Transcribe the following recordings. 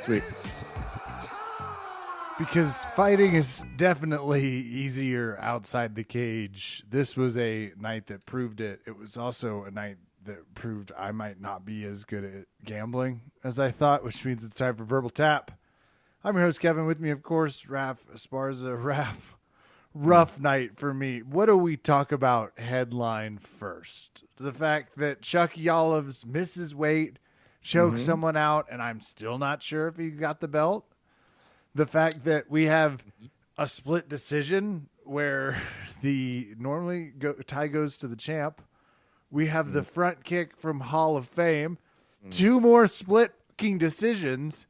Sweet. Because fighting is definitely easier outside the cage. This was a night that proved it. It was also a night that proved I might not be as good at gambling as I thought, which means it's time for Verbal Tap. I'm your host, Kevin. With me, of course, Raph Esparza. Raph, rough night for me. What do we talk about headline first? The fact that Chucky Olives misses weight, chokes someone out, and I'm still not sure if he got the belt. The fact that we have a split decision where the tie goes to the champ. We have the front kick from Hall of Fame. Two more split decisions,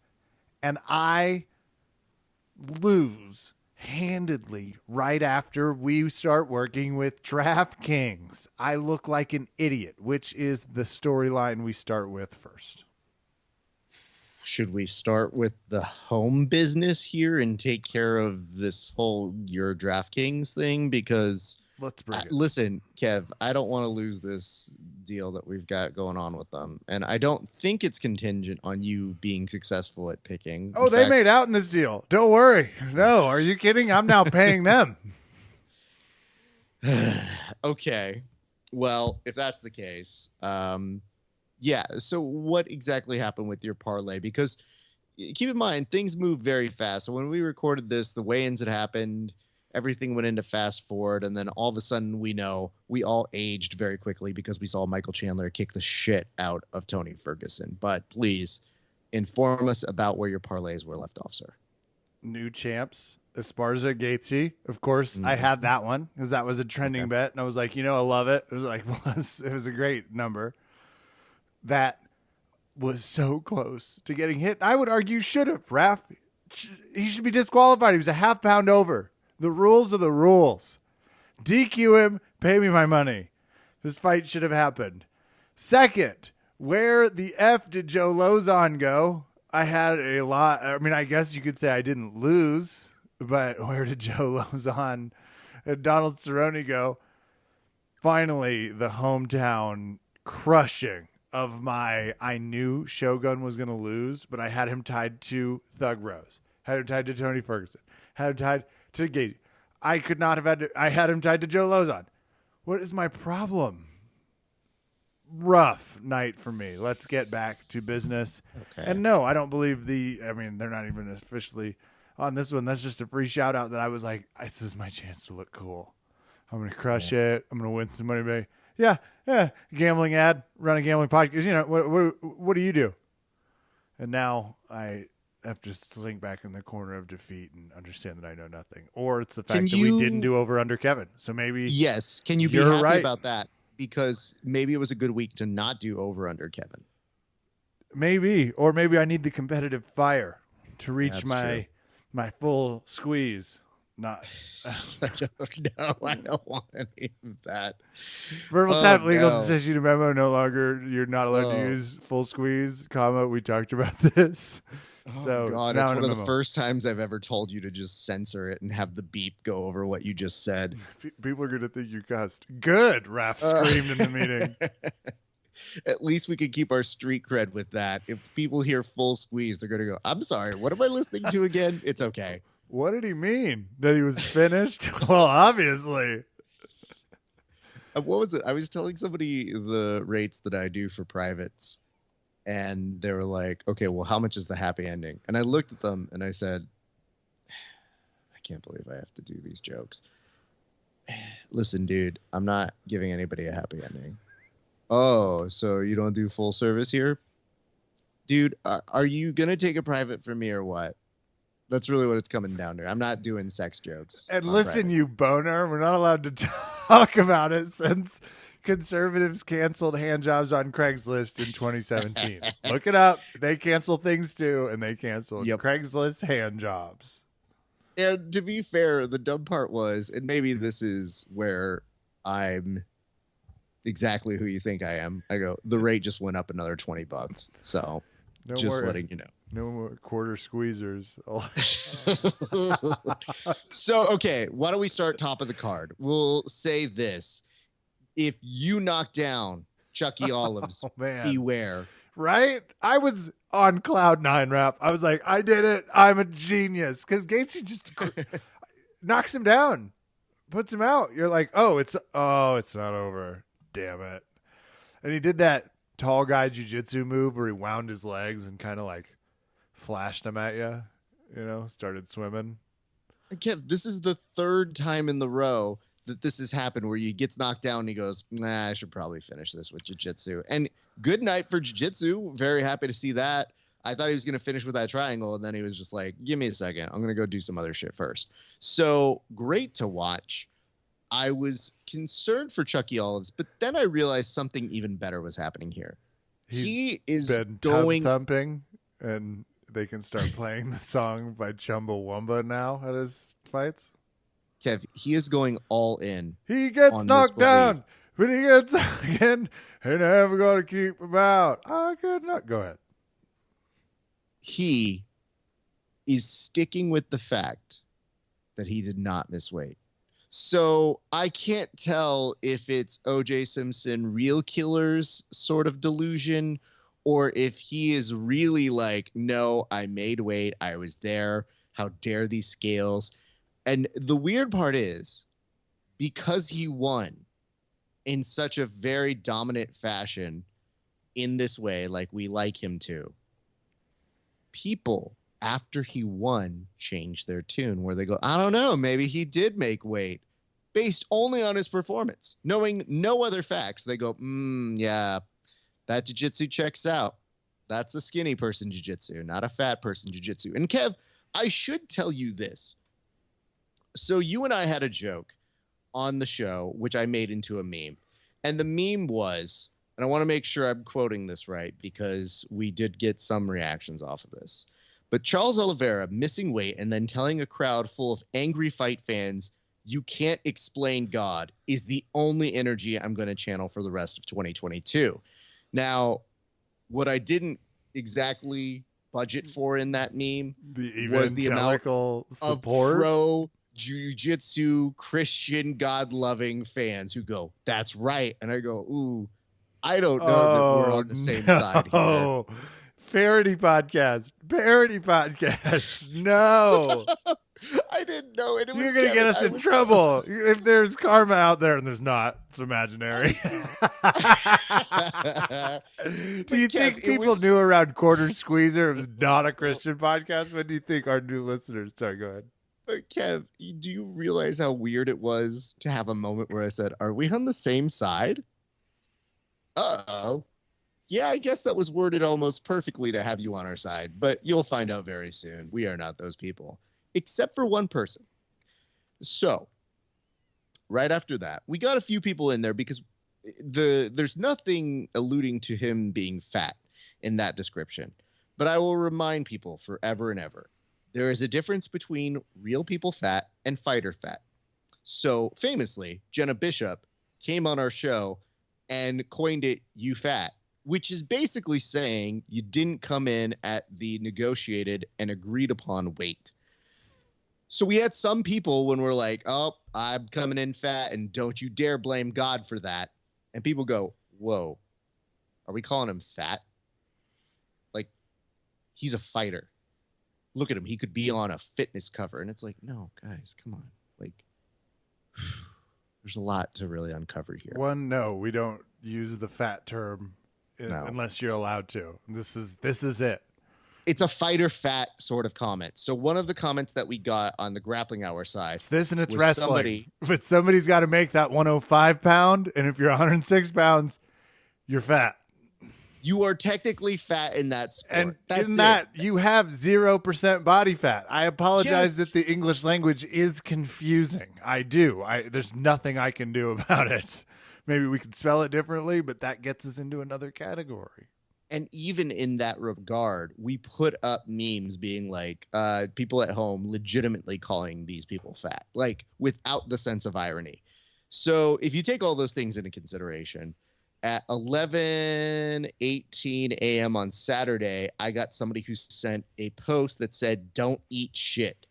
and I lose handedly right after we start working with DraftKings. I look like an idiot, which is the storyline we start with first. Should we start with the home business here and take care of this whole your DraftKings thing? Because let's bring it. Listen, Kev, I don't want to lose this deal that we've got going on with them. And I don't think it's contingent on you being successful at picking. Oh, they made out in this deal. Don't worry. No, are you kidding? I'm now paying them. Okay. Well, if that's the case, yeah. So what exactly happened with your parlay? Because keep in mind, things move very fast. So when we recorded this, the weigh-ins had happened. Everything went into fast forward. And then all of a sudden we know we all aged very quickly because we saw Michael Chandler kick the shit out of Tony Ferguson. But please inform us about where your parlays were left off, sir. New champs, Esparza, Gatesy. Of course, I had that one because that was a trending bet. And I was like, I love it. It was like, it was a great number. That was so close to getting hit. I would argue should have. Raph, he should be disqualified. He was a half pound over. The rules are the rules. DQ him, pay me my money. This fight should have happened. Second, where the F did Joe Lozon go? I had a lot. I mean, I guess you could say I didn't lose, but where did Joe Lozon and Donald Cerrone go? Finally, the hometown crushing of I knew Shogun was going to lose, but I had him tied to Thug Rose. Had him tied to Tony Ferguson. Had him tied to Gate. I could not have I had him tied to Joe Lozon. What is my problem? Rough night for me. Let's get back to business. Okay. And no, I don't believe they're not even officially on this one. That's just a free shout out that I was like, this is my chance to look cool. I'm going to crush it. I'm going to win some money, baby. Yeah, gambling ad, run a gambling podcast. What do you do? And now I have to slink back in the corner of defeat and understand that I know nothing. Or it's the fact that we didn't do over under Kevin. So maybe can you be happy about that? Because maybe it was a good week to not do over under Kevin. Maybe, or maybe I need the competitive fire to reach my full squeeze. Not. No, I don't want any of that. Verbal Tap legal decision memo. No longer, you're not allowed to use full squeeze. We talked about this. So God, it's one of the first times I've ever told you to just censor it and have the beep go over what you just said. People are going to think you cussed. Good, Raph screamed in the meeting. At least we could keep our street cred with that. If people hear full squeeze, they're going to go, I'm sorry, what am I listening to again? It's okay. What did he mean? That he was finished? Well, obviously. What was it? I was telling somebody the rates that I do for privates. And they were like, okay, well, how much is the happy ending? And I looked at them and I said, I can't believe I have to do these jokes. Listen, dude, I'm not giving anybody a happy ending. Oh, so you don't do full service here? Dude, are you going to take a private from me or what? That's really what it's coming down to. I'm not doing sex jokes. And listen, you boner, we're not allowed to talk about it since conservatives canceled hand jobs on Craigslist in 2017. Look it up. They cancel things too, and they canceled Craigslist hand jobs. And to be fair, the dumb part was, and maybe this is where I'm exactly who you think I am. I go, the rate just went up another $20. So just letting you know. No more quarter squeezers. So, okay, why don't we start top of the card? We'll say this. If you knock down Chucky Olives, beware. Right? I was on cloud nine, Rap. I was like, I did it. I'm a genius. Because Gaethje just knocks him down, puts him out. You're like, it's not over. Damn it. And he did that tall guy jiu-jitsu move where he wound his legs and kind of like flashed them at you, started swimming. Kev, this is the third time in the row that this has happened where he gets knocked down and he goes, nah, I should probably finish this with jiu-jitsu. And good night for jiu-jitsu. Very happy to see that. I thought he was going to finish with that triangle, and then he was just like, give me a second. I'm going to go do some other shit first. So great to watch. I was concerned for Chucky Olives, but then I realized something even better was happening here. He is been going thumping, and they can start playing the song by Chumbawamba now at his fights. Kev, he is going all in. He gets knocked down, but he gets again. Ain't never gonna keep him out. I could not. Go ahead. He is sticking with the fact that he did not miss weight. So I can't tell if it's O.J. Simpson real killers sort of delusion, or if he is really like, no, I made weight. I was there. How dare these scales? And the weird part is, because he won in such a very dominant fashion in this way, like we like him to, people after he won changed their tune where they go, I don't know, maybe he did make weight based only on his performance, knowing no other facts. They go, yeah, that jiu-jitsu checks out. That's a skinny person jiu-jitsu, not a fat person jiu-jitsu. And Kev, I should tell you this. So you and I had a joke on the show, which I made into a meme. And the meme was, and I want to make sure I'm quoting this right because we did get some reactions off of this, but Charles Oliveira missing weight and then telling a crowd full of angry fight fans, you can't explain God, is the only energy I'm going to channel for the rest of 2022. Now, what I didn't exactly budget for in that meme was the amount support. Of pro jiu-jitsu Christian God-loving fans who go, that's right. And I go, ooh, I don't know that we're on the same side here. Parody podcast. No. I didn't know it. You're going to get us in trouble. If there's karma out there, and there's not, it's imaginary. Do you think people knew around Quarter Squeezer it was not a Christian podcast? What do you think our new listeners? Sorry, go ahead. But Kev, do you realize how weird it was to have a moment where I said, are we on the same side? Uh-oh. Yeah, I guess that was worded almost perfectly to have you on our side, but you'll find out very soon. We are not those people, except for one person. So, right after that, we got a few people in there because there's nothing alluding to him being fat in that description. But I will remind people forever and ever, there is a difference between real people fat and fighter fat. So, famously, Jenna Bishop came on our show and coined it, you fat, which is basically saying you didn't come in at the negotiated and agreed upon weight. So we had some people when we're like, oh, I'm coming in fat and don't you dare blame God for that. And people go, whoa, are we calling him fat? Like, he's a fighter. Look at him. He could be on a fitness cover. And it's like, no, guys, come on. Like, there's a lot to really uncover here. No, we don't use the fat term unless you're allowed to. This is it. It's a fighter fat sort of comment. So one of the comments that we got on the Grappling Hour side, it's this and it's wrestling. But somebody's got to make that 105 pound, and if you're 106 pounds, you're fat. You are technically fat in that sport. And in that, you have 0% body fat. I apologize that the English language is confusing. I do. There's nothing I can do about it. Maybe we could spell it differently, but that gets us into another category. And even in that regard, we put up memes being like people at home legitimately calling these people fat, like without the sense of irony. So if you take all those things into consideration, at 11:18 a.m. on Saturday, I got somebody who sent a post that said, don't eat shit.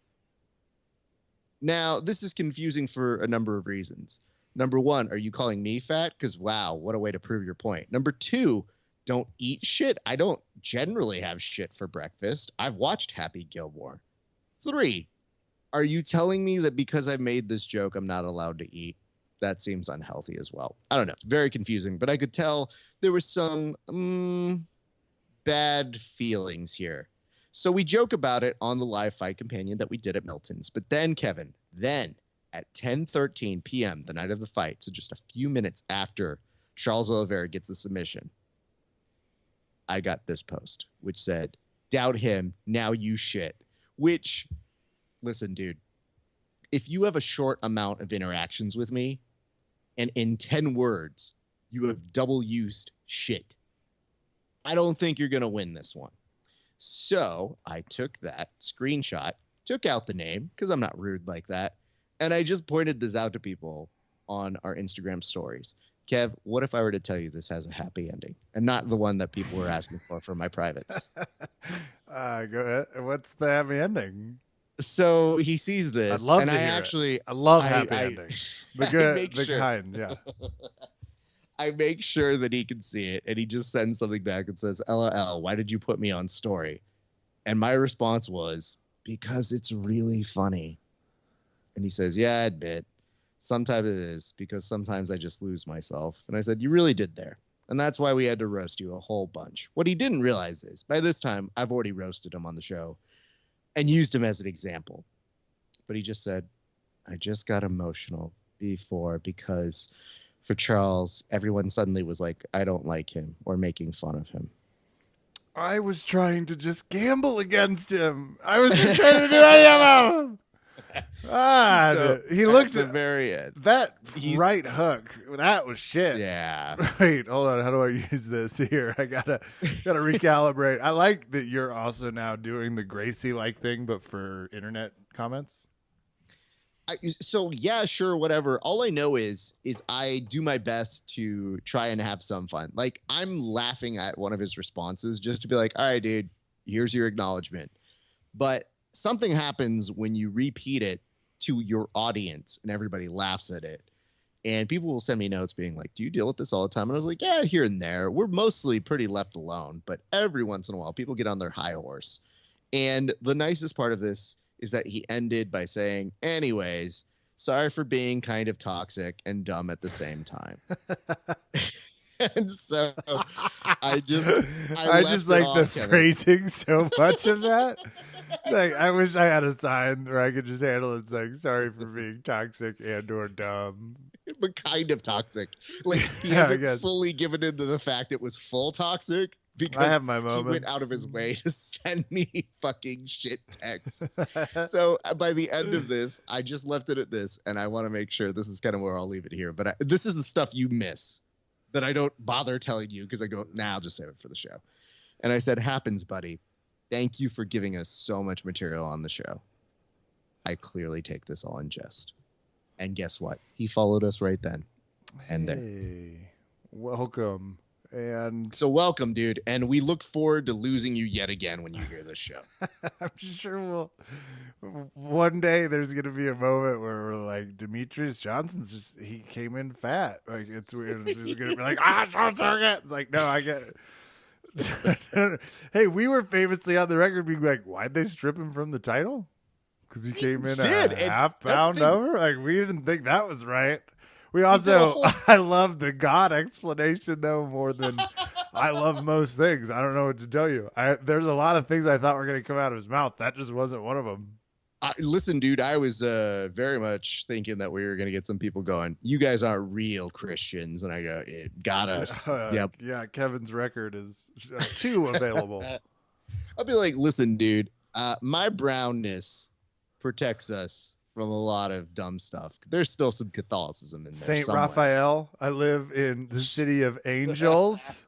Now, this is confusing for a number of reasons. Number one, are you calling me fat? Because, wow, what a way to prove your point. Number two, don't eat shit. I don't generally have shit for breakfast. I've watched Happy Gilmore. 3, are you telling me that because I made this joke, I'm not allowed to eat? That seems unhealthy as well. I don't know. It's very confusing, but I could tell there was some bad feelings here. So we joke about it on the live Fight Companion that we did at Milton's. But then, Kevin, at 10:13 p.m., the night of the fight, so just a few minutes after Charles Oliveira gets the submission, I got this post, which said, doubt him, now you shit. Which, listen, dude, if you have a short amount of interactions with me, and in 10 words, you have double used shit, I don't think you're going to win this one. So I took that screenshot, took out the name, because I'm not rude like that, and I just pointed this out to people on our Instagram stories. Kev, what if I were to tell you this has a happy ending, and not the one that people were asking for my privates? Go ahead. What's the happy ending? So he sees this. I'd love and to I hear actually, it. I love happy endings. The good, the kind, yeah. I make sure that he can see it, and he just sends something back and says, LOL, why did you put me on story? And my response was, because it's really funny. And he says, yeah, I admit. Sometimes it is, because sometimes I just lose myself. And I said, you really did there. And that's why we had to roast you a whole bunch. What he didn't realize is, by this time, I've already roasted him on the show and used him as an example. But he just said, I just got emotional before because for Charles, everyone suddenly was like, I don't like him or making fun of him. I was trying to just gamble against him. I was trying to do any of them. So he looked at the very end. That right hook. That was shit. Yeah. Wait, hold on. How do I use this here? I gotta recalibrate. I like that you're also now doing the Gracie like thing, but for internet comments. So yeah, sure, whatever. All I know is I do my best to try and have some fun. Like, I'm laughing at one of his responses just to be like, all right, dude, here's your acknowledgement. But something happens when you repeat it to your audience and everybody laughs at it. And people will send me notes being like, do you deal with this all the time? And I was like, yeah, here and there. We're mostly pretty left alone, but every once in a while people get on their high horse. And the nicest part of this is that he ended by saying, anyways, sorry for being kind of toxic and dumb at the same time. And so I just like the phrasing so much of that. Like, I wish I had a sign where I could just handle it saying, sorry for being toxic and or dumb. But kind of toxic. Like, he hasn't fully given into the fact it was full toxic. Because I have my moments. He went out of his way to send me fucking shit texts. So by the end of this, I just left it at this, and I want to make sure this is kind of where I'll leave it here. But this is the stuff you miss that I don't bother telling you because I go, nah, I'll just save it for the show. And I said, happens, buddy. Thank you for giving us so much material on the show. I clearly take this all in jest. And guess what? He followed us right then and there. Welcome. And so welcome, dude. And we look forward to losing you yet again when you hear this show. I'm sure one day there's going to be a moment where we're like, Demetrius Johnson's he came in fat. Like, it's weird. It's going to be like, it's like, no, I get it. Hey, we were famously on the record being like, why'd they strip him from the title? Because he came in a half pound over? Like, we didn't think that was right. We also, I love the God explanation, though, more than I love most things. I don't know what to tell you. There's a lot of things I thought were going to come out of his mouth. That just wasn't one of them. Listen, dude, I was very much thinking that we were going to get some people going, you guys aren't real Christians. And I go, it got us. Yep. Yeah, Kevin's record is too available. I'll be like, listen, dude, my brownness protects us from a lot of dumb stuff. There's still some Catholicism in there. Saint Raphael. I live in the city of angels.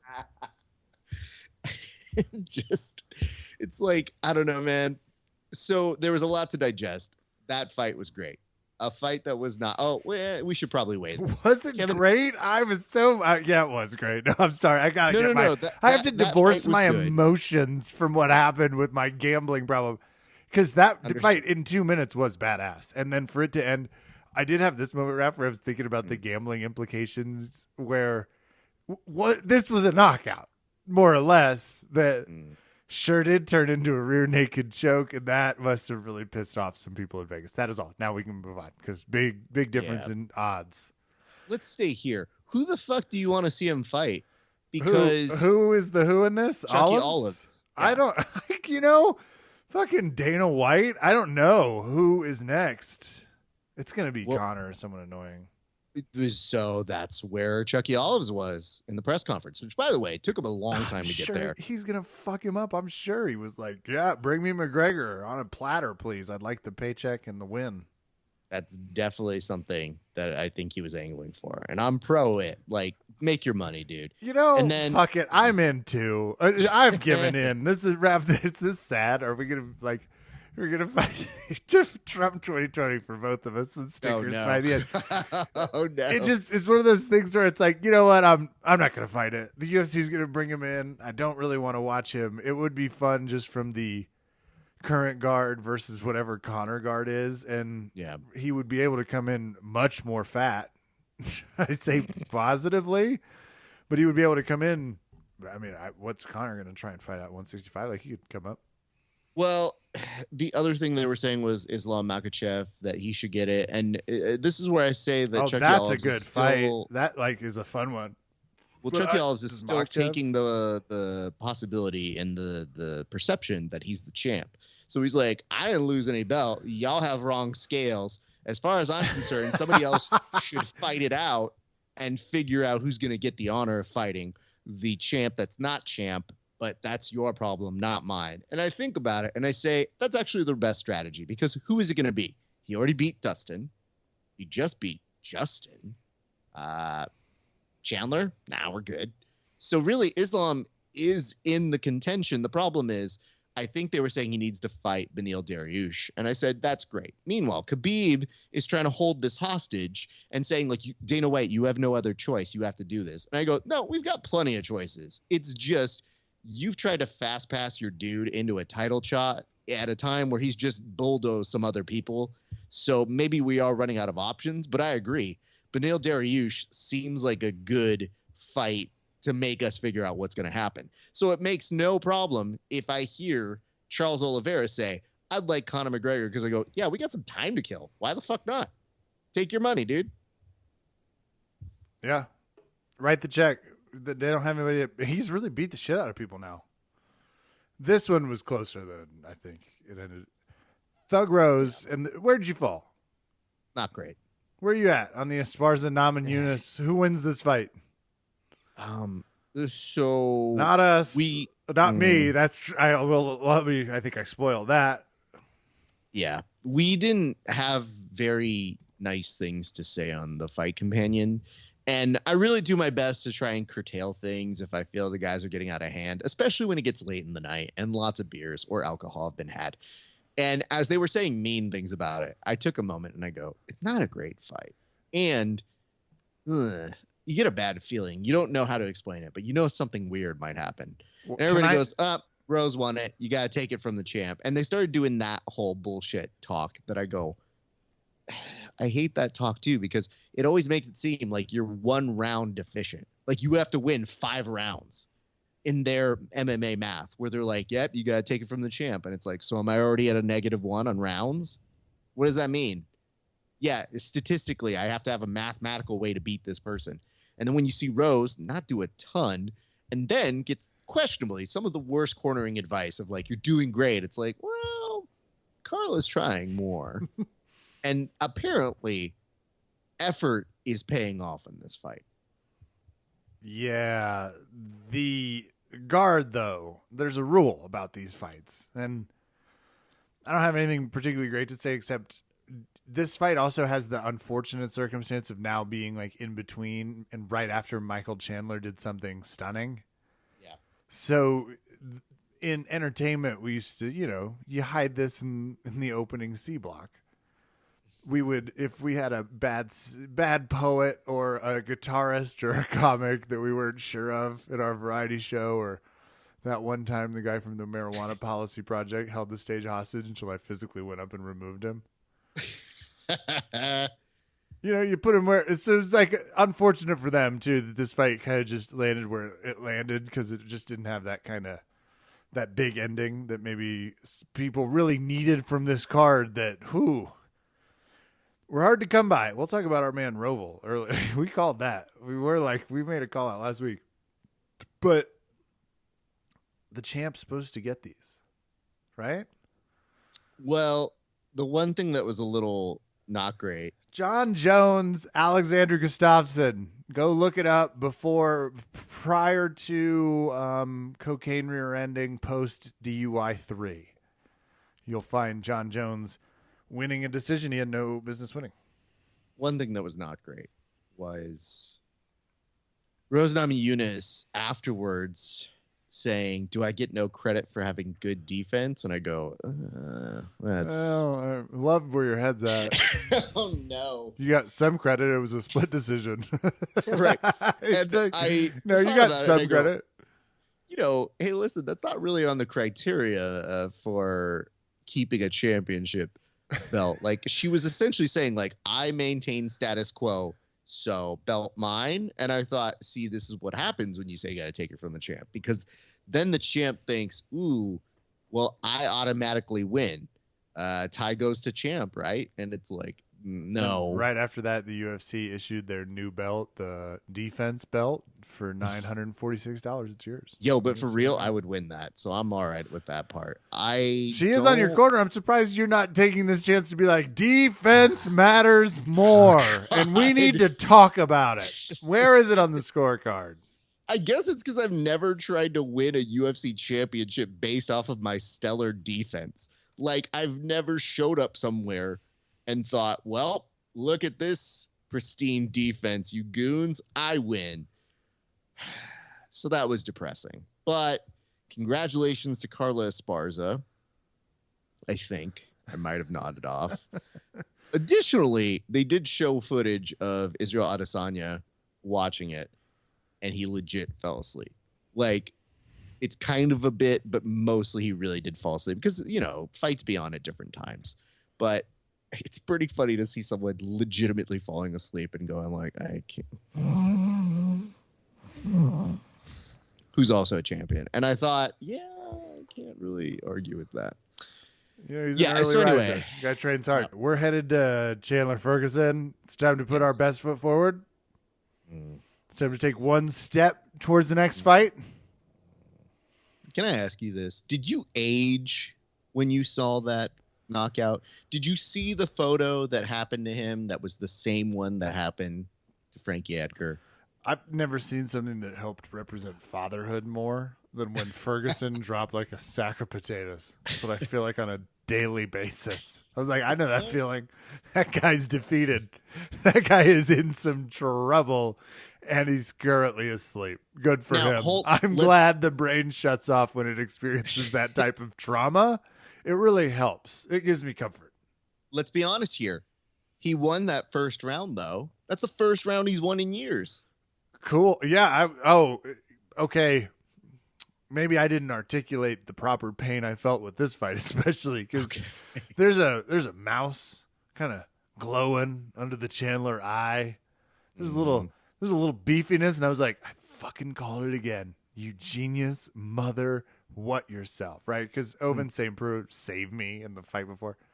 It's like, I don't know, man. So there was a lot to digest. That fight was great. A fight that was not. Oh, well, we should probably wait. Was it great? I was so. Yeah, it was great. No, I'm sorry. I gotta I have to divorce my emotions from what happened with my gambling problem. Because that fight in 2 minutes was badass. And then for it to end, I did have this moment, Raph, where I was thinking about the gambling implications where this was a knockout. more or less, that Mm. sure did turn into a rear naked choke, and that must have really pissed off some people in Vegas. That is all. Now we can move on because big difference in odds. Let's stay here. Who the fuck do you want to see him fight? Because who is the who in this? Chucky Olives? Olives. Yeah. I don't, fucking Dana White. I don't know who is next. It's gonna be Connor or someone annoying. So that's where Chucky Olives was in the press conference, which, by the way, took him a long time to get there. He's going to fuck him up. I'm sure he was like, yeah, bring me McGregor on a platter, please. I'd like the paycheck and the win. That's definitely something that I think he was angling for. And I'm pro it. Like, make your money, dude. And then, fuck it. I'm in too. I've given in. This is this sad. Are we going to, like, we're going to fight Trump 2020 for both of us and stickers by the end. Oh, no. It's one of those things where it's like, you know what? I'm not going to fight it. The UFC is going to bring him in. I don't really want to watch him. It would be fun just from the current guard versus whatever Connor guard is. And he would be able to come in much more fat. I say positively, but he would be able to come in. I mean, what's Connor going to try and fight at 165? Like, he could come up. Well, the other thing they were saying was Islam Makhachev, that he should get it, and this is where I say that Chucky that's Olives a good fight. That is a fun one. Well, Chucky Olives is still taking the possibility and the perception that he's the champ. So he's like, I didn't lose any belt. Y'all have wrong scales. As far as I'm concerned, somebody else should fight it out and figure out who's going to get the honor of fighting the champ that's not champ. But that's your problem, not mine. And I think about it, and I say, that's actually the best strategy, because who is it going to be? He already beat Dustin. He just beat Justin. Chandler? Nah, we're good. So really, Islam is in the contention. The problem is, I think they were saying he needs to fight Beneil Dariush. And I said, that's great. Meanwhile, Khabib is trying to hold this hostage and saying, like, Dana White, you have no other choice. You have to do this. And I go, no, we've got plenty of choices. It's just, you've tried to fast pass your dude into a title shot at a time where he's just bulldozed some other people. So maybe we are running out of options, but I agree. Beneil Dariush seems like a good fight to make us figure out what's going to happen. So it makes no problem if I hear Charles Oliveira say, I'd like Conor McGregor, because I go, yeah, we got some time to kill. Why the fuck not? Take your money, dude. Yeah. Write the check. They don't have anybody. He's really beat the shit out of people now. This one was closer than I think it ended. Thug Rose, and where did you fall? Not great. Where are you at on the Esparza Namajunas? Who wins this fight? So not us. Not me. That's I think I spoiled that. Yeah, we didn't have very nice things to say on the Fight Companion. And I really do my best to try and curtail things if I feel the guys are getting out of hand, especially when it gets late in the night and lots of beers or alcohol have been had. And as they were saying mean things about it, I took a moment and I go, it's not a great fight. And you get a bad feeling. You don't know how to explain it, but you know something weird might happen. Well, and everybody goes, Rose won it. You got to take it from the champ. And they started doing that whole bullshit talk that I go, I hate that talk too, because it always makes it seem like you're one round deficient. Like you have to win 5 rounds in their MMA math where they're like, yep, you got to take it from the champ. And it's like, so am I already at a -1 on rounds? What does that mean? Yeah, statistically, I have to have a mathematical way to beat this person. And then when you see Rose not do a ton and then gets questionably some of the worst cornering advice of like, you're doing great. It's like, well, Carla's trying more. And apparently effort is paying off in this fight. Yeah. The guard, though, there's a rule about these fights. And I don't have anything particularly great to say, except this fight also has the unfortunate circumstance of now being like in between and right after Michael Chandler did something stunning. Yeah. So in entertainment, we used to, you hide this in the opening C block. We would, if we had a bad poet or a guitarist or a comic that we weren't sure of in our variety show, or that one time the guy from the Marijuana Policy Project held the stage hostage until I physically went up and removed him. You put him where it's like unfortunate for them too that this fight kind of just landed where it landed because it just didn't have that big ending that maybe people really needed from this card. That we're hard to come by. We'll talk about our man Roval earlier. We called that. We made a call out last week, but the champ's supposed to get these, right? Well, the one thing that was a little not great. John Jones, Alexander Gustafsson. Go look it up prior to cocaine rear-ending, post DUI 3. You'll find John Jones winning a decision he had no business winning. One thing that was not great was Rosnami Yunus afterwards saying, "Do I get no credit for having good defense?" And I go, "That's." Well, I love where your head's at. Oh no! You got some credit. It was a split decision, right? And you got some credit. Hey, listen, that's not really on the criteria for keeping a championship belt. Like, she was essentially saying, like, I maintain status quo, so belt mine. And I thought, see, this is what happens when you say you got to take it from the champ, because then the champ thinks, ooh, well, I automatically win. Tie goes to champ, right? And it's like, no. And right after that, the UFC issued their new belt, the defense belt, for $946. It's yours. Yo, but for real, I would win that. So I'm all right with that part. She is on your corner. I'm surprised you're not taking this chance to be like, defense matters more, and we need to talk about it. Where is it on the scorecard? I guess it's because I've never tried to win a UFC championship based off of my stellar defense. Like, I've never showed up somewhere and thought, well, look at this pristine defense, you goons, I win. So that was depressing. But congratulations to Carla Esparza. I think I might have nodded off. Additionally, they did show footage of Israel Adesanya watching it, and he legit fell asleep. Like, it's kind of a bit, but mostly he really did fall asleep because, fights be on at different times. But it's pretty funny to see someone legitimately falling asleep and going like, I can't. Who's also a champion. And I thought, I can't really argue with that. He's an early riser. Guy trains hard. We're headed to Chandler Ferguson. It's time to put our best foot forward. It's time to take one step towards the next fight. Can I ask you this? Did you age when you saw that knockout? Did you see the photo that happened to him that was the same one that happened to Frankie Edgar? I've never seen something that helped represent fatherhood more than when Ferguson dropped like a sack of potatoes. That's what I feel like on a daily basis. I was like, I know that feeling. That guy's defeated. That guy is in some trouble, and he's currently asleep. Good for him. I'm glad the brain shuts off when it experiences that type of trauma. It really helps. It gives me comfort. Let's be honest here. He won that first round, though. That's the first round he's won in years. Cool. Yeah. Okay. Maybe I didn't articulate the proper pain I felt with this fight, especially because there's a mouse kind of glowing under the Chandler eye. There's a little beefiness, and I was like, I fucking called it again. You genius mother, what yourself, right? Because Ovince St. Preux saved me in the fight before. I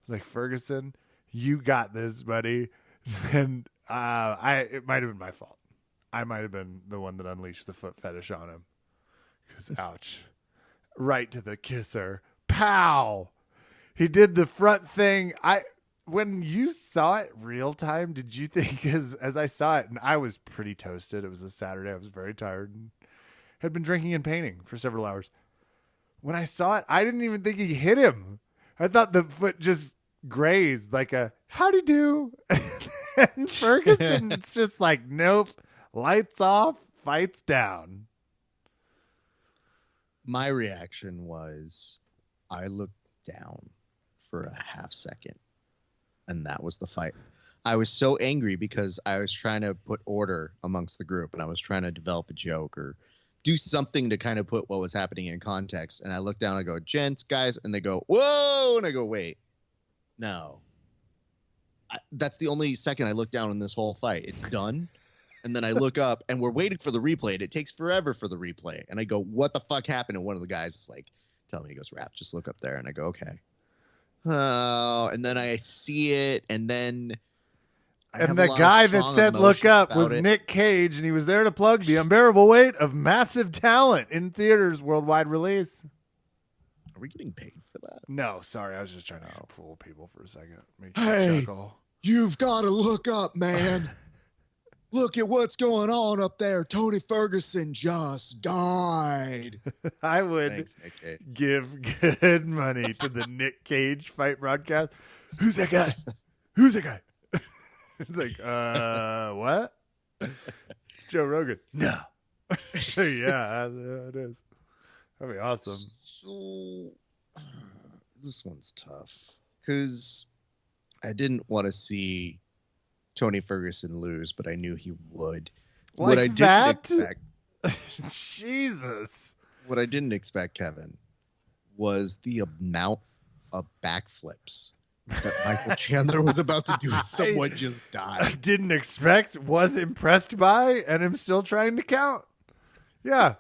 was like, Ferguson, you got this, buddy. And it might have been my fault. I might have been the one that unleashed the foot fetish on him. Because, ouch. Right to the kisser. Pow! He did the front thing. When you saw it real time, did you think, as I saw it, and I was pretty toasted. It was a Saturday. I was very tired and had been drinking and painting for several hours. When I saw it, I didn't even think he hit him. I thought the foot just grazed like a, howdy do. And Ferguson, it's just like, nope. Lights off, fights down. My reaction was I looked down for a half second, and that was the fight. I was so angry because I was trying to put order amongst the group, and I was trying to develop a joke or do something to kind of put what was happening in context. And I look down and I go, gents, guys, and they go, whoa, and I go, wait, no. that's the only second I look down in this whole fight. It's done. And then I look up and we're waiting for the replay. And it takes forever for the replay. And I go, what the fuck happened? And one of the guys is like, tell me, he goes, Rap, just look up there. And I go, okay. Oh, and then I see it. And then and the guy that said look up was Nick Cage. And he was there to plug The Unbearable Weight of Massive Talent in theaters worldwide release. Are we getting paid for that? No, sorry. I was just trying to fool people for a second. Make you chuckle. You've got to look up, man. Look at what's going on up there. Tony Ferguson just died. I would give good money to the Nick Cage fight broadcast. Who's that guy? Who's that guy? It's like, what? It's Joe Rogan. No. Yeah, it is. That'd be awesome. So, this one's tough. Because I didn't want to see Tony Ferguson lose, but I knew he would. Like what I that? didn't expect, Jesus. What I didn't expect, Kevin, was the amount of backflips that Michael Chandler was about to do. Someone just died. I didn't expect, was impressed by, and am still trying to count. Yeah.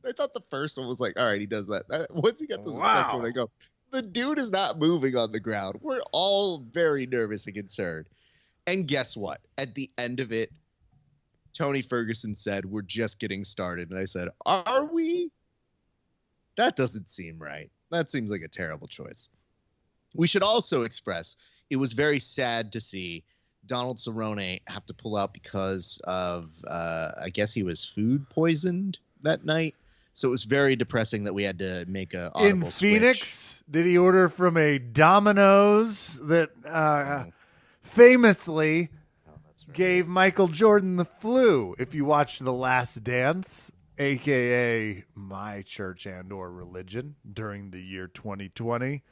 I thought the first one was like, all right, he does that. Once he got to the second one, I go, the dude is not moving on the ground. We're all very nervous and concerned. And guess what? At the end of it, Tony Ferguson said, we're just getting started. And I said, are we? That doesn't seem right. That seems like a terrible choice. We should also express, it was very sad to see Donald Cerrone have to pull out because of, I guess he was food poisoned that night. So it was very depressing that we had to make a audible in Phoenix, switch. Did he order from a Domino's that famously gave Michael Jordan the flu? If you watch The Last Dance, a.k.a. my church and or religion during the year 2020.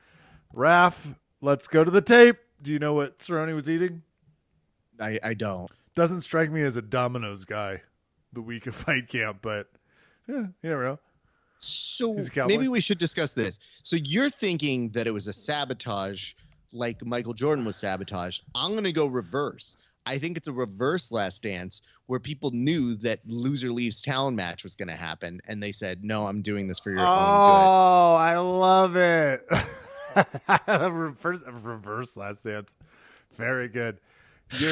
Raph, let's go to the tape. Do you know what Cerrone was eating? I don't. Doesn't strike me as a Domino's guy the week of fight camp, but yeah, you never know. So maybe we should discuss this. So you're thinking that it was a sabotage like Michael Jordan was sabotaged. I'm going to go reverse. I think it's a reverse Last Dance where people knew that loser leaves town match was going to happen. And they said, no, I'm doing this for your own good. Oh, I love it. reverse Last Dance. Very good.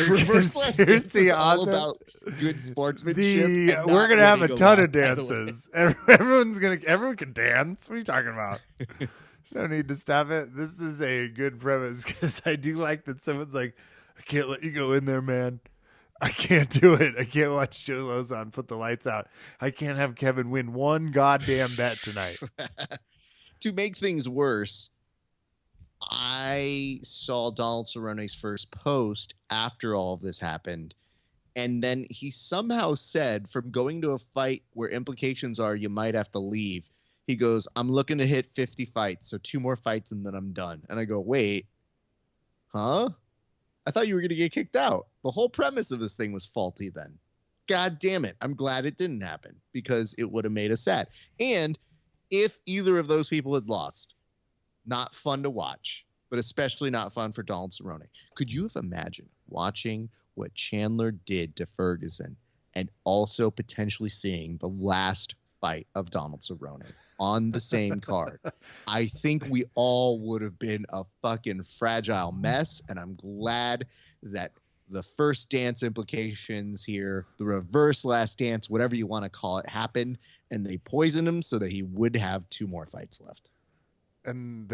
Reverse Last Dance is all about good sportsmanship. We're gonna have a ton of dances. Everyone can dance. What are you talking about? No need to stop it. This is a good premise because I do like that someone's like, I can't let you go in there, man. I can't do it. I can't watch Joe Lozon put the lights out. I can't have Kevin win one goddamn bet tonight. To make things worse, I saw Donald Cerrone's first post after all of this happened, and then he somehow said, from going to a fight where implications are you might have to leave, he goes, I'm looking to hit 50 fights, so 2 more fights and then I'm done. And I go, wait, huh? I thought you were going to get kicked out. The whole premise of this thing was faulty then. God damn it. I'm glad it didn't happen because it would have made us sad. And if either of those people had lost, not fun to watch, but especially not fun for Donald Cerrone. Could you have imagined watching what Chandler did to Ferguson and also potentially seeing the last fight of Donald Cerrone on the same card? I think we all would have been a fucking fragile mess, and I'm glad that the first dance implications here, the reverse Last Dance, whatever you want to call it, happened, and they poisoned him so that he would have 2 more fights left. And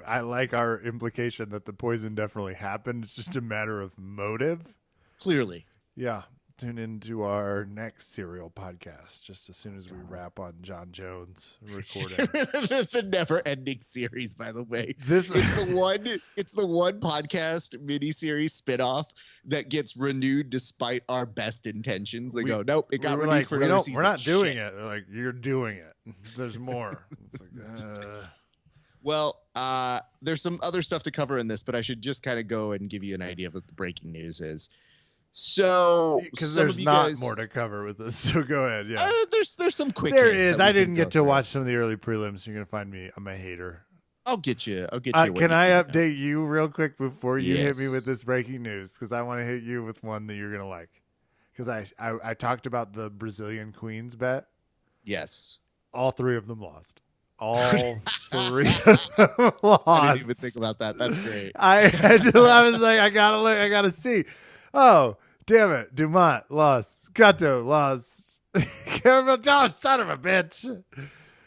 I like our implication that the poison definitely happened. It's just a matter of motive. Clearly. Yeah. Tune into our next serial podcast just as soon as we wrap on John Jones recording. The never-ending series, by the way. It's the one podcast miniseries spinoff that gets renewed despite our best intentions. They go, nope, it got renewed for another season. We're not doing it. They're like, you're doing it. There's more. It's like, Well, there's some other stuff to cover in this, but I should just kind of go and give you an idea of what the breaking news is. So, because there's not more to cover with this, so go ahead. Yeah, there's some quick. There is. I didn't get to watch some of the early prelims. You're gonna find me. I'm a hater. I'll get you. I'll get you. What Can you I need to know. update you real quick before you hit me with Yes. this breaking news? Because I want to hit you with one that you're gonna like. Because I talked about the Brazilian Queens bet. Yes. All three of them lost. All three of them I didn't even think lost. about that. That's great. I was like, I gotta look. I gotta see. Oh, damn it! Dumont lost. Gato lost. Joe, son of a bitch.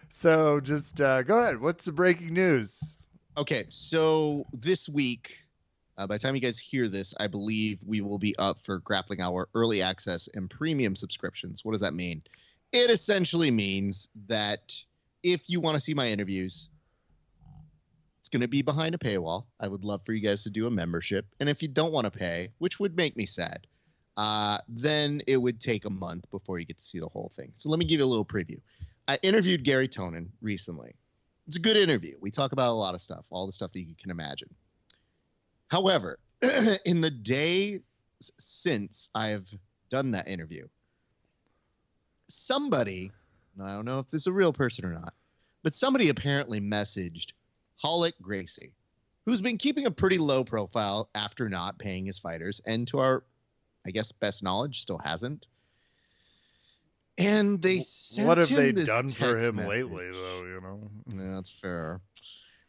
So just go ahead. What's the breaking news? Okay, so this week, by the time you guys hear this, I believe we will be up for Grappling Hour early access and premium subscriptions. What does that mean? It essentially means that if you want to see my interviews, it's going to be behind a paywall. I would love for you guys to do a membership. And if you don't want to pay, which would make me sad, then it would take a month before you get to see the whole thing. So let me give you a little preview. I interviewed Gary Tonin recently. It's a good interview. We talk about a lot of stuff, all the stuff that you can imagine. However, in the day since I have done that interview, somebody, I don't know if this is a real person or not, but somebody apparently messaged Holic Gracie, who's been keeping a pretty low profile after not paying his fighters, and to our, I guess, best knowledge, still hasn't. And they sent What have him they this done for text him message. lately, though? You know, Yeah, that's fair.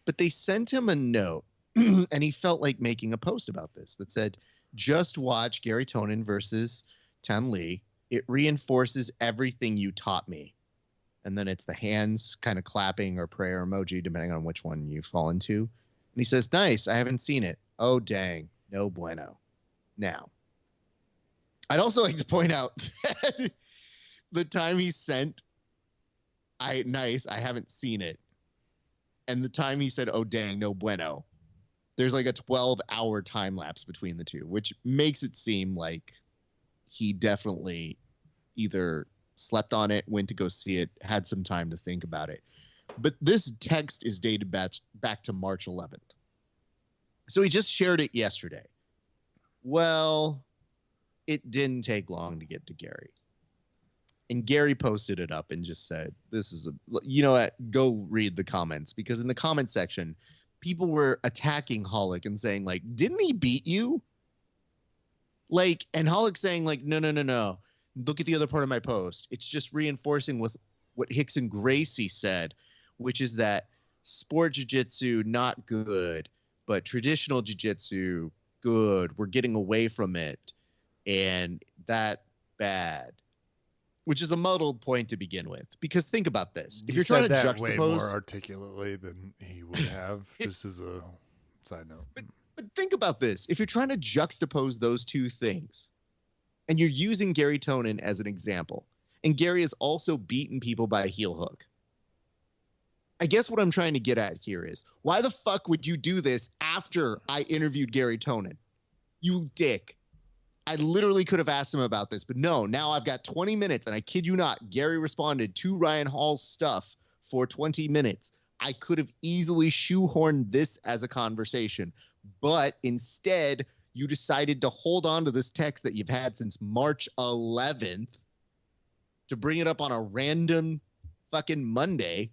But they sent him a note, and he felt like making a post about this that said, "Just watch Gary Tonin versus Tan Lee. It reinforces everything you taught me." And then it's the hands kind of clapping or prayer emoji, depending on which one you fall into. And he says, "Nice. I haven't seen it. Oh, dang. No bueno." Now, I'd also like to point out that the time he sent, nice, I haven't seen it, and the time he said, "Oh, dang, no bueno," there's like a 12-hour time lapse between the two, which makes it seem like he definitely either slept on it, went to go see it, had some time to think about it. But this text is dated back to March 11th. So he just shared it yesterday. Well, it didn't take long to get to Gary. And Gary posted it up and just said, "This is you know what, go read the comments," because in the comment section, people were attacking Holic and saying, like, "Didn't he beat you?" Like, and Holic saying, like, no. Look at the other part of my post. It's just reinforcing with what Rickson Gracie said, which is that sport jiu-jitsu, not good, but traditional jiu-jitsu, good. We're getting away from it. And that bad. Which is a muddled point to begin with. Because think about this. If you're trying to that way more juxtapose, articulately than he would have, just as a side note. But think about this. If you're trying to juxtapose those two things, and you're using Gary Tonin as an example, and Gary has also beaten people by a heel hook, I guess what I'm trying to get at here is, why the fuck would you do this after I interviewed Gary Tonin? You dick. I literally could have asked him about this, but no, now I've got 20 minutes, and I kid you not, Gary responded to Ryan Hall's stuff for 20 minutes. I could have easily shoehorned this as a conversation, but instead, you decided to hold on to this text that you've had since March 11th to bring it up on a random fucking Monday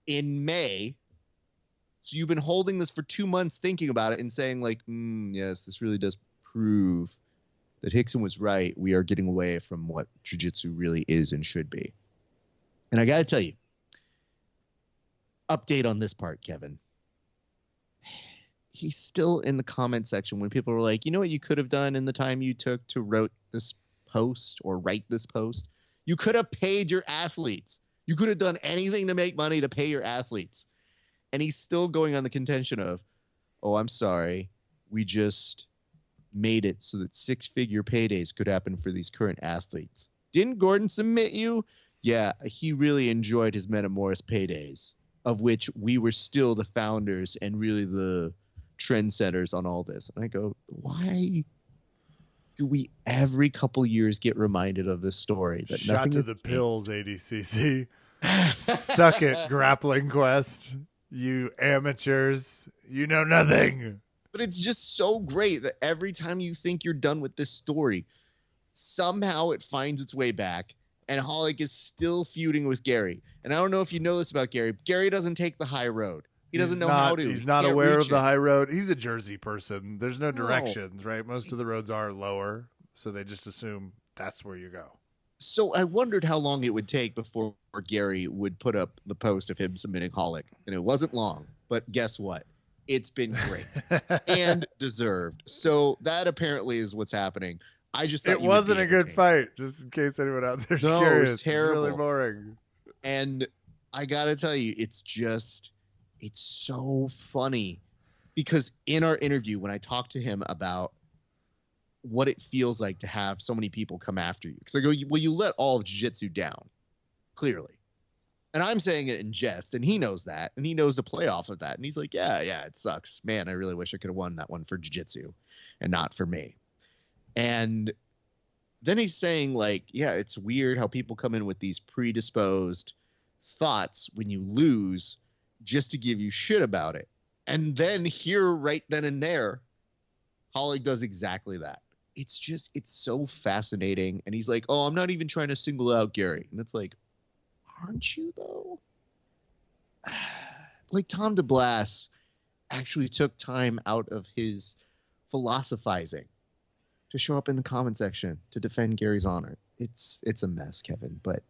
in May. So you've been holding this for 2 months thinking about it and saying, like, yes, this really does prove that Rickson was right. We are getting away from what jiu-jitsu really is and should be. And I got to tell you, update on this part, Kevin. He's still in the comment section when people were like, you know what you could have done in the time you took to write this post or write this post? You could have paid your athletes. You could have done anything to make money to pay your athletes. And he's still going on the contention of, oh, I'm sorry. We just made it so that 6-figure paydays could happen for these current athletes. Didn't Gordon submit you? Yeah, he really enjoyed his Metamoris paydays, of which we were still the founders and really the trendsetters on all this. And I go, why do we every couple years get reminded of this story? That Shot to the pills, ADCC. Suck it, Grappling Quest. You amateurs. You know nothing. But it's just so great that every time you think you're done with this story, somehow it finds its way back. and Hollick is still feuding with Gary. And I don't know if you know this about Gary. Gary doesn't take the high road. He doesn't know how to. He's not aware of the high road. He's a Jersey person. There's no directions, right? Most of the roads are lower, so they just assume that's where you go. So I wondered how long it would take before Gary would put up the post of him submitting Hollick. And it wasn't long. But guess what? It's been great and deserved. So that apparently is what's happening. I just thought it wasn't a good fight, just in case anyone out there's curious. It was terrible. It's really boring. And I got to tell you, it's so funny because in our interview, when I talked to him about what it feels like to have so many people come after you, because I go, well, you let all of jiu-jitsu down, clearly. And I'm saying it in jest, and he knows that, and he knows the play off of that. And he's like, yeah, it sucks. Man, I really wish I could have won that one for jiu-jitsu and not for me. And then he's saying, like, yeah, it's weird how people come in with these predisposed thoughts when you lose just to give you shit about it. And then here, right then and there, Hollick does exactly that. It's so fascinating. And he's like, oh, I'm not even trying to single out Gary. And it's like, aren't you, though? Like, Tom DeBlas actually took time out of his philosophizing to show up in the comment section to defend Gary's honor. It's a mess, Kevin, but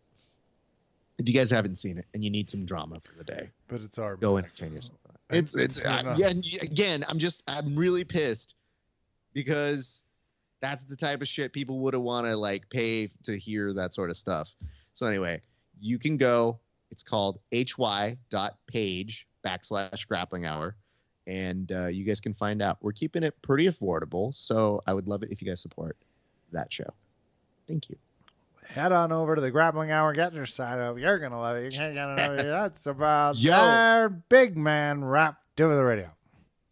if you guys haven't seen it and you need some drama for the day, but it's our go mess. Entertain yourself. Again, I'm really pissed because that's the type of shit people would have want to like pay to hear that sort of stuff. So anyway, you can go. It's called hy.page/grappling hour. And you guys can find out. We're keeping it pretty affordable, so I would love it if you guys support that show. Thank you. Head on over to the Grappling Hour. Get your side of. You're going to love it. You can't get enough of it. That's about our big man rap over the radio.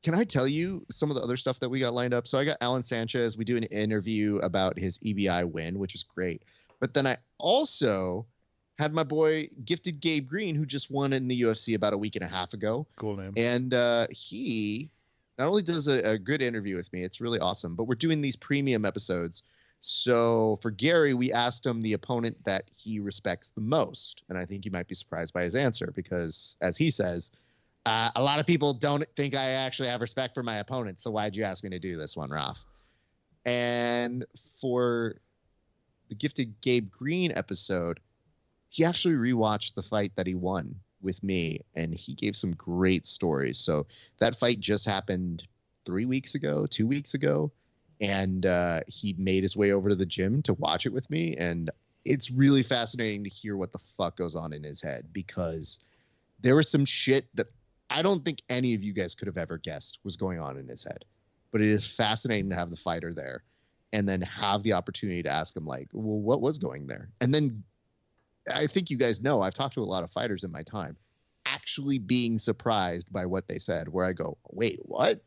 Can I tell you some of the other stuff that we got lined up? So I got Alan Sanchez. We do an interview about his EBI win, which is great. But then I also had my boy Gifted Gabe Green, who just won in the UFC about a week and a half ago. Cool name. And he not only does a good interview with me, it's really awesome, but we're doing these premium episodes. So for Gary, we asked him the opponent that he respects the most. And I think you might be surprised by his answer because, as he says, a lot of people don't think I actually have respect for my opponent. So why'd you ask me to do this one, Ralph? And for the Gifted Gabe Green episode, he actually rewatched the fight that he won with me, and he gave some great stories. So that fight just happened 2 weeks ago, and he made his way over to the gym to watch it with me. And it's really fascinating to hear what the fuck goes on in his head, because there was some shit that I don't think any of you guys could have ever guessed was going on in his head. But it is fascinating to have the fighter there and then have the opportunity to ask him, like, well, what was going there? And then I think you guys know I've talked to a lot of fighters in my time actually being surprised by what they said, where I go, wait, what?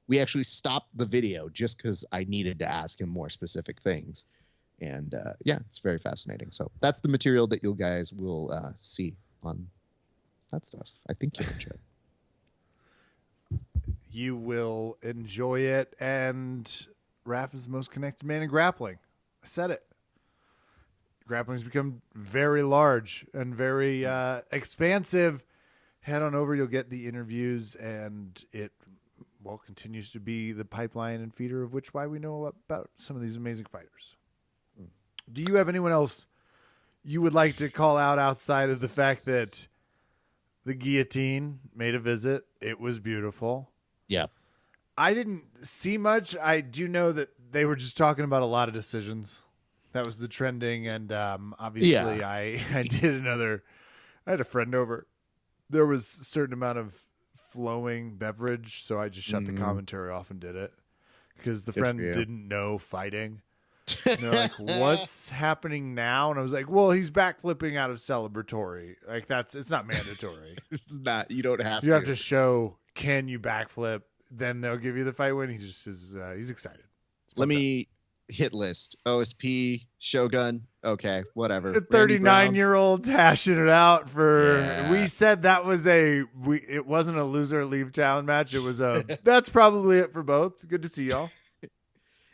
We actually stopped the video just because I needed to ask him more specific things. And yeah, it's very fascinating. So that's the material that you guys will see on that stuff. I think you'll enjoy it. You will enjoy it. And Raph is the most connected man in grappling. I said it. Grappling's become very large and very expansive. Head on over. You'll get the interviews, and it continues to be the pipeline and feeder of why we know a lot about some of these amazing fighters. Do you have anyone else you would like to call out outside of the fact that the Guillotine made a visit? It was beautiful. Yeah. I didn't see much. I do know that they were just talking about a lot of decisions. That was the trending, and obviously I had a friend over. There was a certain amount of flowing beverage, so I just shut the commentary off and did it because the friend didn't know fighting. And they're like, what's happening now? And I was like, well, he's backflipping out of celebratory. Like, it's not mandatory. It's not, you don't have to. You have to show, can you backflip? Then they'll give you the fight win. He just is, he's excited. Let me hit list. OSP, Shogun. Okay, whatever. A 39-year-old hashing it out for. Yeah. We said that was it wasn't a loser leave town match. It was that's probably it for both. Good to see y'all.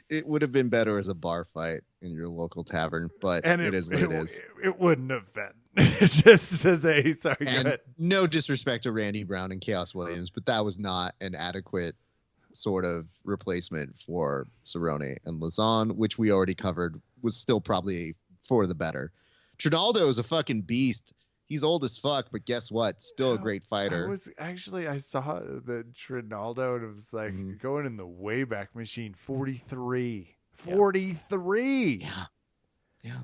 It would have been better as a bar fight. in your local tavern, but And it is what it is. It wouldn't have been. It just says, "Hey, sorry." And go ahead. no disrespect to Randy Brown and Chaos Williams, but that was not an adequate sort of replacement for Cerrone and Lazon, which we already covered was still probably for the better. Trinaldo is a fucking beast. He's old as fuck, but guess what? Still a great fighter. I saw the Trinaldo and it was like going in the Wayback Machine. 43. 43. Yeah.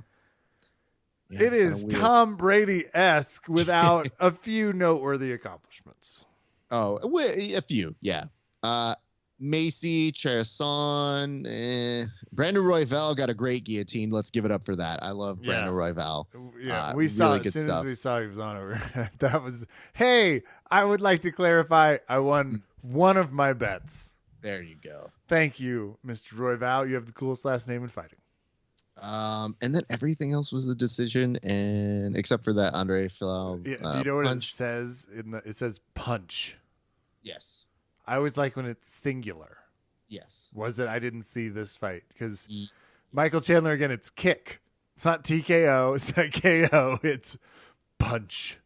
It is Tom Brady-esque without a few noteworthy accomplishments. Oh, a few, yeah. Macy, Chasson, Brandon Royval got a great guillotine. Let's give it up for that. I love Brandon Royval. Yeah, we saw it as soon as we saw he was on over. That was, hey, I would like to clarify, I won one of my bets. There you go. Thank you, Mr. Royval. You have the coolest last name in fighting. And then everything else was a decision, and except for that Andre Filau. Do you know what punch. it says? It says punch. Yes. I always like when it's singular. Yes. Was it? I didn't see this fight because Michael Chandler again. It's kick. It's not TKO. It's not KO. It's punch.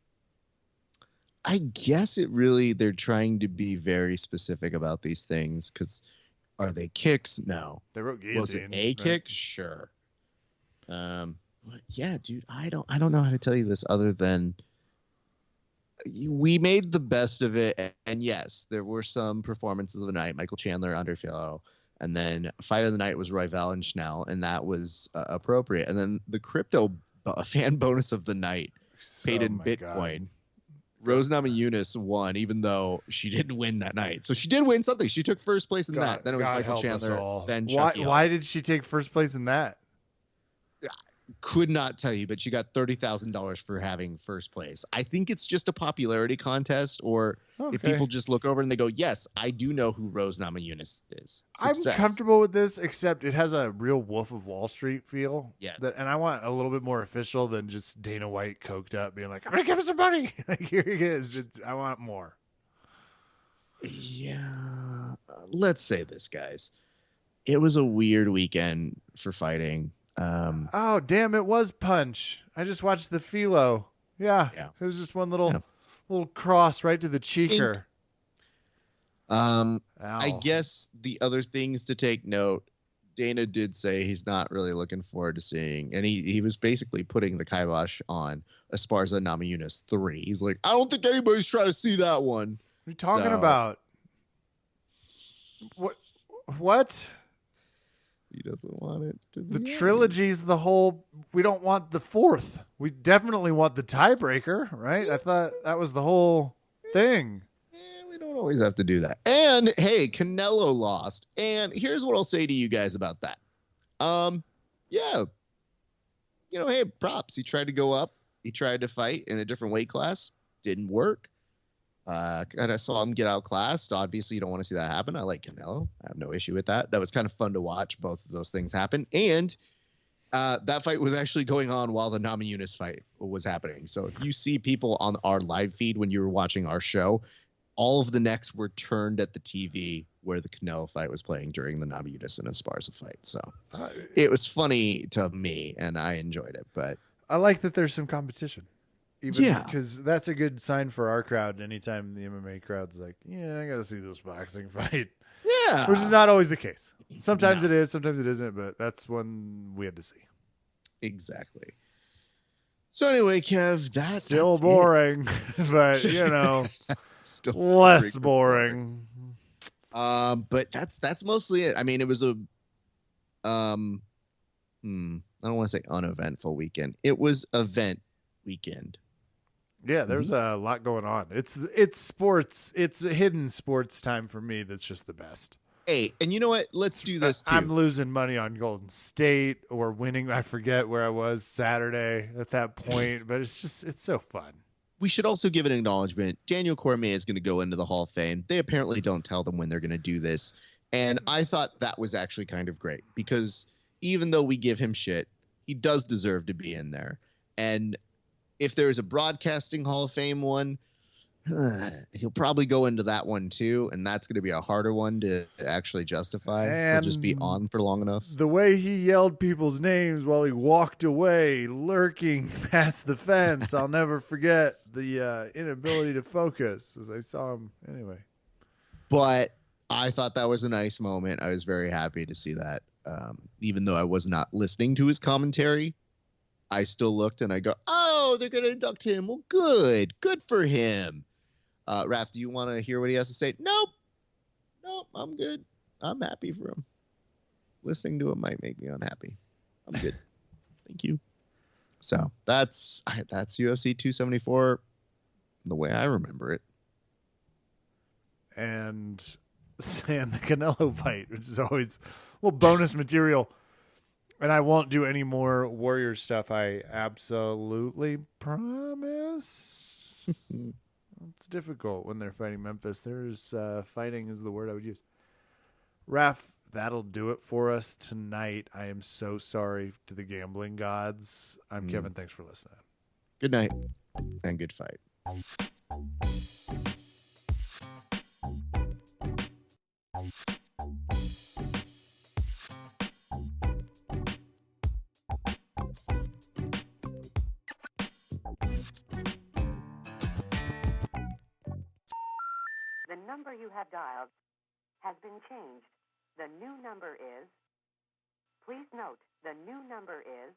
I guess they're trying to be very specific about these things because are they kicks? No. They wrote guillotine. Was it a kick? Sure. Yeah, dude, I don't know how to tell you this other than we made the best of it. And yes, there were some performances of the night, Michael Chandler, Andre Fiallo, and then fight of the night was Royval and Schnell, and that was appropriate. And then the crypto fan bonus of the night paid in Bitcoin. God. Rose Namajunas won, even though she didn't win that night. So she did win something. She took first place in that. Then it was Michael Chandler. Then why did she take first place in that? Could not tell you, but she got $30,000 for having first place. I think it's just a popularity contest, or if people just look over and they go, yes, I do know who Rose Namajunas is. Success. I'm comfortable with this, except it has a real Wolf of Wall Street feel. Yes. And I want a little bit more official than just Dana White coked up being like, I'm going to give us some money. Like, here he is. I want more. Yeah. Let's say this, guys. It was a weird weekend for fighting. Oh, damn, it was punch. I just watched the Philo. Yeah. It was just one little cross right to the cheeker. I guess the other things to take note, Dana did say he's not really looking forward to seeing, and he was basically putting the kibosh on Esparza Namajunas 3. He's like, I don't think anybody's trying to see that one. What are you talking about? What? He doesn't want it to be. The trilogy's the whole. We don't want the fourth. We definitely want the tiebreaker, right? I thought that was the whole thing. We don't always have to do that. And hey, Canelo lost. And here's what I'll say to you guys about that. Yeah. Hey, props. He tried to go up. He tried to fight in a different weight class. Didn't work. And I saw him get outclassed. Obviously, you don't want to see that happen. I like Canelo. I have no issue with that. That was kind of fun to watch both of those things happen. And that fight was actually going on while the Namajunas fight was happening. So if you see people on our live feed when you were watching our show, all of the necks were turned at the TV where the Canelo fight was playing during the Namajunas and Esparza fight. So it was funny to me, and I enjoyed it. But I like that there's some competition. Because that's a good sign for our crowd. Anytime the MMA crowd's like, yeah, I got to see this boxing fight. Yeah. Which is not always the case. Sometimes it is, sometimes it isn't, but that's one we had to see. Exactly. So anyway, Kev, that's still boring, but still less boring. But that's mostly it. I mean, it was a I don't want to say uneventful weekend. It was event weekend. Yeah, there's a lot going on. It's sports. It's hidden sports time for me. That's just the best. Hey, and you know what? Let's do this too. I'm losing money on Golden State or winning. I forget where I was Saturday at that point, but it's so fun. We should also give an acknowledgement. Daniel Cormier is going to go into the Hall of Fame. They apparently don't tell them when they're going to do this. And I thought that was actually kind of great because even though we give him shit, he does deserve to be in there. And if there is a broadcasting Hall of Fame one, he'll probably go into that one too, and that's going to be a harder one to actually justify. He'll just be And on for long enough. the way he yelled people's names while he walked away, lurking past the fence, I'll never forget the inability to focus as I saw him. Anyway. But I thought that was a nice moment. I was very happy to see that. Even though I was not listening to his commentary, I still looked and I go, oh, they're going to induct him. Well, good for him. Raph, do you want to hear what he has to say? Nope, I'm good. I'm happy for him. Listening to him might make me unhappy. I'm good. Thank you. So that's UFC 274 the way I remember it. And the Canelo fight, which is always bonus material. And I won't do any more Warrior stuff. I absolutely promise. It's difficult when they're fighting Memphis. There's fighting is the word I would use. Raph, that'll do it for us tonight. I am so sorry to the gambling gods. I'm Kevin. Thanks for listening. Good night and good fight. The number you have dialed has been changed. The new number is... Please note, the new number is